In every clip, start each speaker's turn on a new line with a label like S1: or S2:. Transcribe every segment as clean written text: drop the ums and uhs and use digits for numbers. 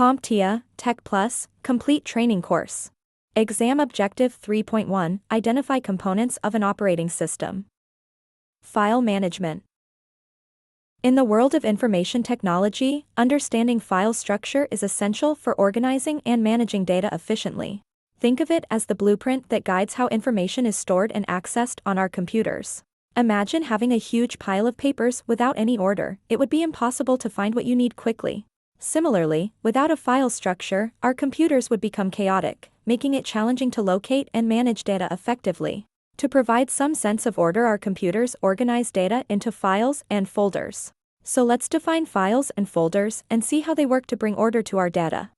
S1: CompTIA Tech Plus Complete Training Course. Exam Objective 3.1 Identify components of an operating system. File management. In the world of information technology, understanding file structure is essential for organizing and managing data efficiently. Think of it as the blueprint that guides how information is stored and accessed on our computers. Imagine having a huge pile of papers without any order. It would be impossible to find what you need quickly. Similarly, without a file structure, our computers would become chaotic, making it challenging to locate and manage data effectively. To provide some sense of order, our computers organize data into files and folders. So let's define files and folders and see how they work to bring order to our data.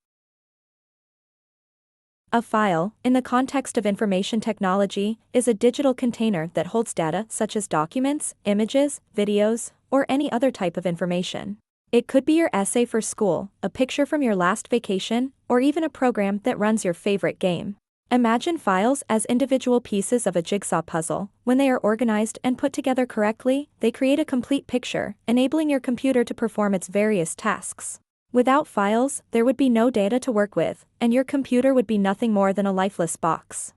S1: A file, in the context of information technology, is a digital container that holds data such as documents, images, videos, or any other type of information. It could be your essay for school, a picture from your last vacation, or even a program that runs your favorite game. Imagine files as individual pieces of a jigsaw puzzle. When they are organized and put together correctly, they create a complete picture, enabling your computer to perform its various tasks. Without files, there would be no data to work with, and your computer would be nothing more than a lifeless box.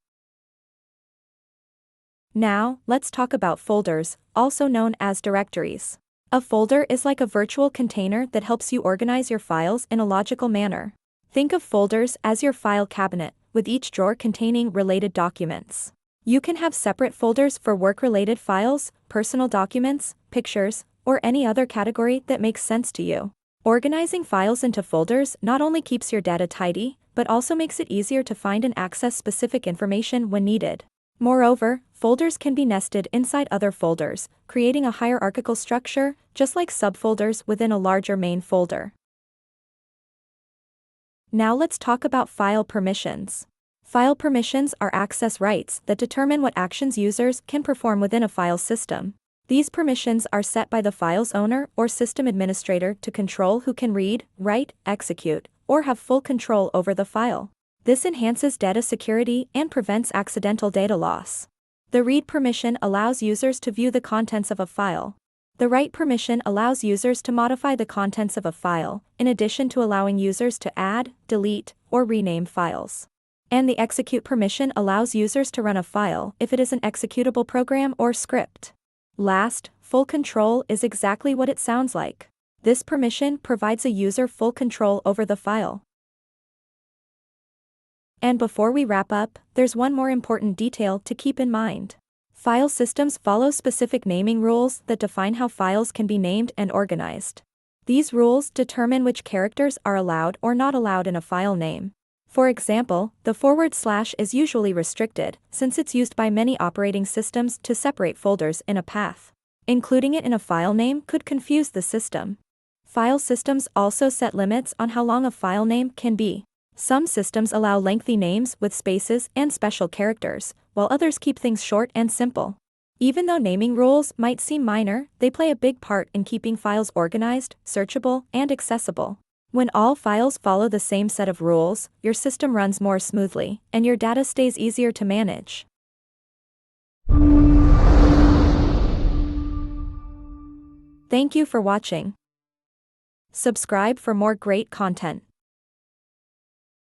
S1: Now, let's talk about folders, also known as directories. A folder is like a virtual container that helps you organize your files in a logical manner. Think of folders as your file cabinet, with each drawer containing related documents. You can have separate folders for work-related files, personal documents, pictures, or any other category that makes sense to you. Organizing files into folders not only keeps your data tidy, but also makes it easier to find and access specific information when needed. Moreover, folders can be nested inside other folders, creating a hierarchical structure, just like subfolders within a larger main folder. Now let's talk about file permissions. File permissions are access rights that determine what actions users can perform within a file system. These permissions are set by the file's owner or system administrator to control who can read, write, execute, or have full control over the file. This enhances data security and prevents accidental data loss. The read permission allows users to view the contents of a file. The write permission allows users to modify the contents of a file, in addition to allowing users to add, delete, or rename files. And the execute permission allows users to run a file if it is an executable program or script. Last, full control is exactly what it sounds like. This permission provides a user full control over the file. And before we wrap up, there's one more important detail to keep in mind. File systems follow specific naming rules that define how files can be named and organized. These rules determine which characters are allowed or not allowed in a file name. For example, the / is usually restricted, since it's used by many operating systems to separate folders in a path. Including it in a file name could confuse the system. File systems also set limits on how long a file name can be. Some systems allow lengthy names with spaces and special characters, while others keep things short and simple. Even though naming rules might seem minor, they play a big part in keeping files organized, searchable, and accessible. When all files follow the same set of rules, your system runs more smoothly, and your data stays easier to manage. Thank you for watching. Subscribe for more great content.